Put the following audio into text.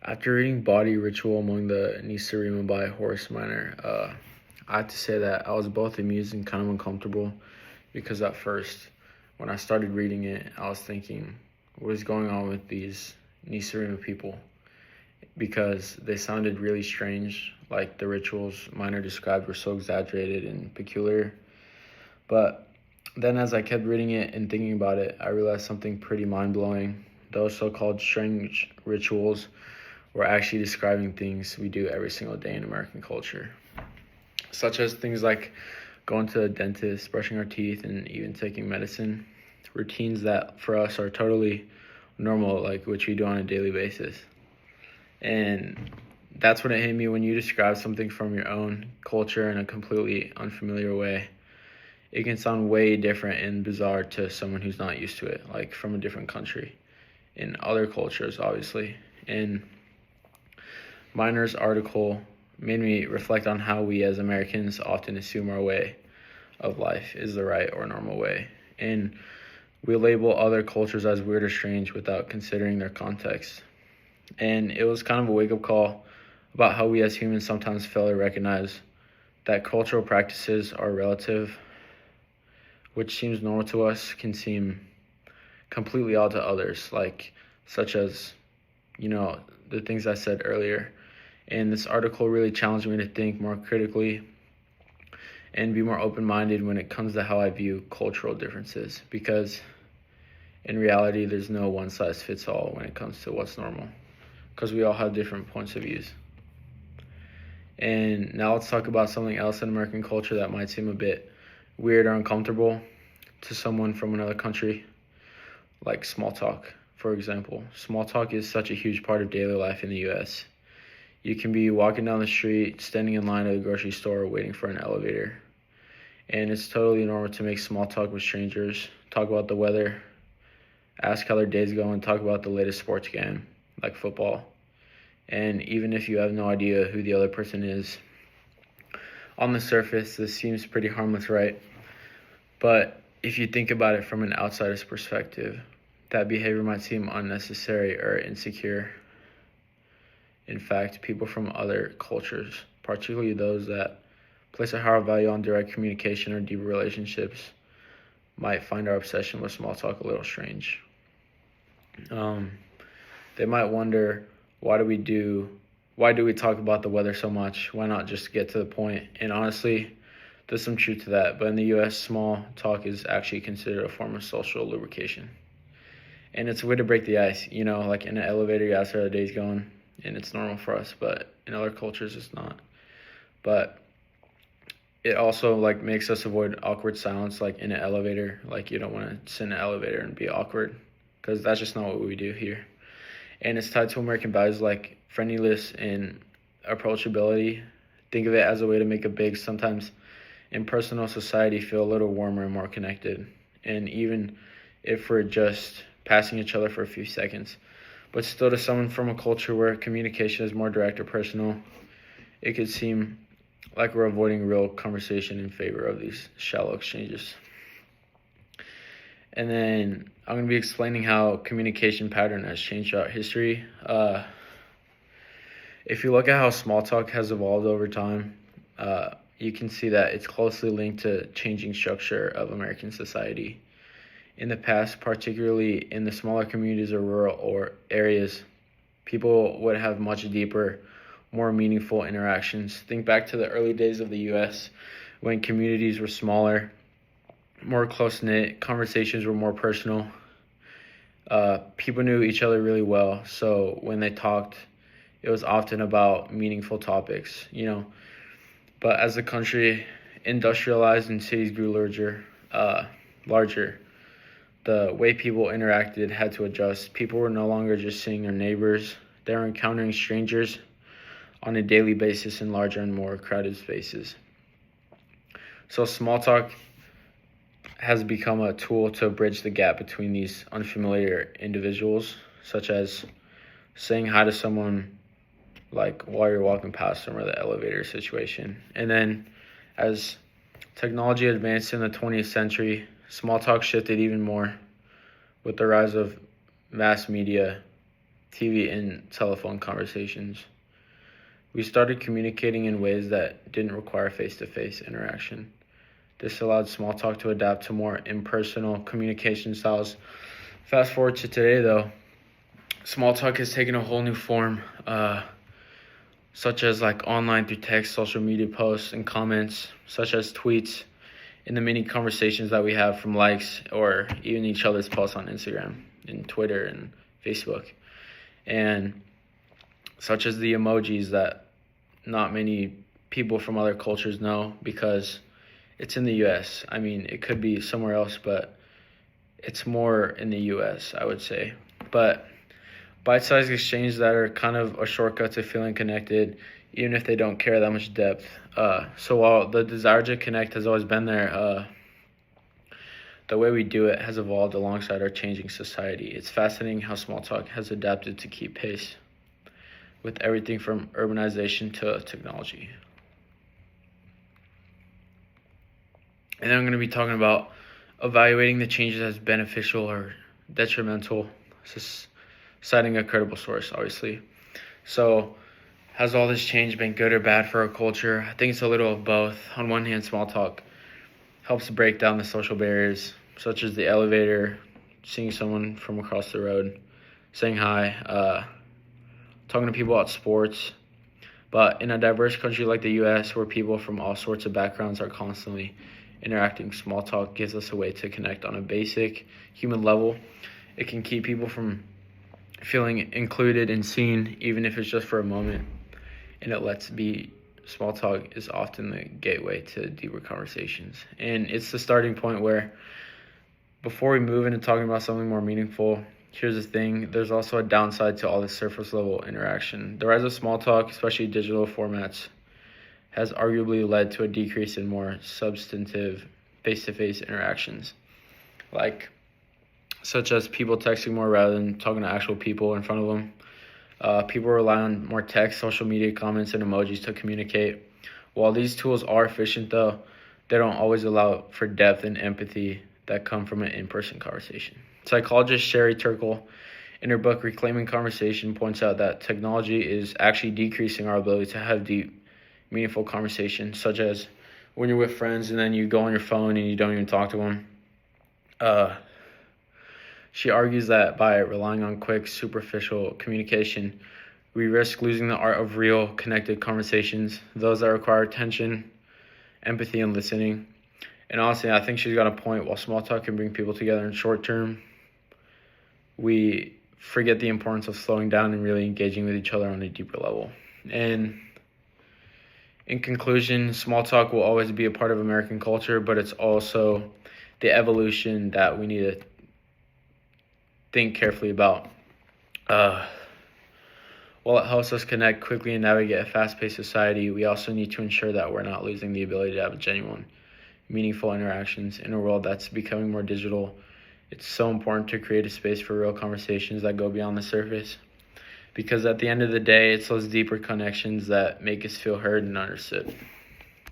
After reading Body Ritual Among the Nacirema by Horace Minor, I have to say that I was both amused and kind of uncomfortable because at first, when I started reading it, I was thinking, what is going on with these Nacirema people? Because they sounded really strange, like the rituals Minor described were so exaggerated and peculiar. But then as I kept reading it and thinking about it, I realized something pretty mind-blowing. Those so-called strange rituals were actually describing things we do every single day in American culture, such as things like going to the dentist, brushing our teeth, and even taking medicine. Routines that for us are totally normal, like which we do on a daily basis. And that's when it hit me when you describe something from your own culture in a completely unfamiliar way. It can sound way different and bizarre to someone who's not used to it, like from a different country, in other cultures, obviously. And Miner's article made me reflect on how we as Americans often assume our way of life is the right or normal way. And we label other cultures as weird or strange without considering their context. And it was kind of a wake-up call about how we as humans sometimes fail to recognize that cultural practices are relative. Which seems normal to us can seem completely odd to others, like such as, the things I said earlier. And this article really challenged me to think more critically and be more open-minded when it comes to how I view cultural differences, because in reality, there's no one-size-fits-all when it comes to what's normal, because we all have different points of views. And now let's talk about something else in American culture that might seem a bit weird or uncomfortable to someone from another country, like small talk, for example. Small talk is such a huge part of daily life in the US. You can be walking down the street, standing in line at a grocery store, waiting for an elevator. And it's totally normal to make small talk with strangers, talk about the weather, ask how their day's going, talk about the latest sports game, like football. And even if you have no idea who the other person is, on the surface, this seems pretty harmless, right? But if you think about it from an outsider's perspective, that behavior might seem unnecessary or insecure. In fact, people from other cultures, particularly those that place a higher value on direct communication or deeper relationships, might find our obsession with small talk a little strange. They might wonder, why do we talk about the weather so much? Why not just get to the point? And honestly, there's some truth to that. But in the US, small talk is actually considered a form of social lubrication. And it's a way to break the ice. Like in an elevator, you ask how the day's going, and it's normal for us, but in other cultures, it's not. But it also makes us avoid awkward silence, like in an elevator. Like you don't want to sit in an elevator and be awkward, because that's just not what we do here. And it's tied to American values like friendliness and approachability. Think of it as a way to make a big, sometimes impersonal society feel a little warmer and more connected. And even if we're just passing each other for a few seconds. But still, to someone from a culture where communication is more direct or personal, it could seem like we're avoiding real conversation in favor of these shallow exchanges. And then I'm going to be explaining how communication pattern has changed throughout history. If you look at how small talk has evolved over time, you can see that it's closely linked to changing structure of American society. In the past, particularly in the smaller communities or rural or areas, people would have much deeper, more meaningful interactions. Think back to the early days of the US when communities were smaller, more close-knit, conversations were more personal. People knew each other really well, so when they talked, it was often about meaningful topics, But as the country industrialized and cities grew larger, the way people interacted had to adjust. People were no longer just seeing their neighbors. They were encountering strangers on a daily basis in larger and more crowded spaces. So small talk has become a tool to bridge the gap between these unfamiliar individuals, such as saying hi to someone while you're walking past them or the elevator situation. And then as technology advanced in the 20th century, small talk shifted even more with the rise of mass media TV, and telephone conversations. We started communicating in ways that didn't require face-to-face interaction. This allowed small talk to adapt to more impersonal communication styles. Fast forward to today, though, small talk has taken a whole new form, such as like online through text, social media posts, and comments, such as tweets, and the many conversations that we have from likes or even each other's posts on Instagram and Twitter and Facebook, and such as the emojis that not many people from other cultures know because it's in the U.S. I mean, it could be somewhere else, but it's more in the U.S., I would say. But bite-sized exchanges that are kind of a shortcut to feeling connected, even if they don't carry that much depth. So while the desire to connect has always been there, the way we do it has evolved alongside our changing society. It's fascinating how small talk has adapted to keep pace with everything from urbanization to technology. And then I'm going to be talking about evaluating the changes as beneficial or detrimental, citing a credible source, obviously. So, has all this change been good or bad for our culture? I think it's a little of both. On one hand, small talk helps break down the social barriers, such as the elevator, seeing someone from across the road, saying hi, talking to people about sports. But in a diverse country like the U.S., where people from all sorts of backgrounds are constantly interacting, small talk gives us a way to connect on a basic human level. It can keep people from feeling included and seen, even if it's just for a moment. And it lets be, small talk is often the gateway to deeper conversations. And it's the starting point where, before we move into talking about something more meaningful, here's the thing, there's also a downside to all this surface level interaction. The rise of small talk, especially digital formats, has arguably led to a decrease in more substantive face-to-face interactions, such as people texting more rather than talking to actual people in front of them. People rely on more text, social media comments, and emojis to communicate. While these tools are efficient, though, they don't always allow for depth and empathy that come from an in-person conversation. Psychologist Sherry Turkle, in her book Reclaiming Conversation, points out that technology is actually decreasing our ability to have deep, meaningful conversations, such as when you're with friends and then you go on your phone and you don't even talk to them. She argues that by relying on quick, superficial communication, we risk losing the art of real, connected conversations, those that require attention, empathy, and listening. And honestly, I think she's got a point. While small talk can bring people together in short term, we forget the importance of slowing down and really engaging with each other on a deeper level. And in conclusion, small talk will always be a part of American culture, but it's also the evolution that we need to think carefully about. While it helps us connect quickly and navigate a fast-paced society, we also need to ensure that we're not losing the ability to have genuine, meaningful interactions in a world that's becoming more digital. It's so important to create a space for real conversations that go beyond the surface, because at the end of the day, it's those deeper connections that make us feel heard and understood.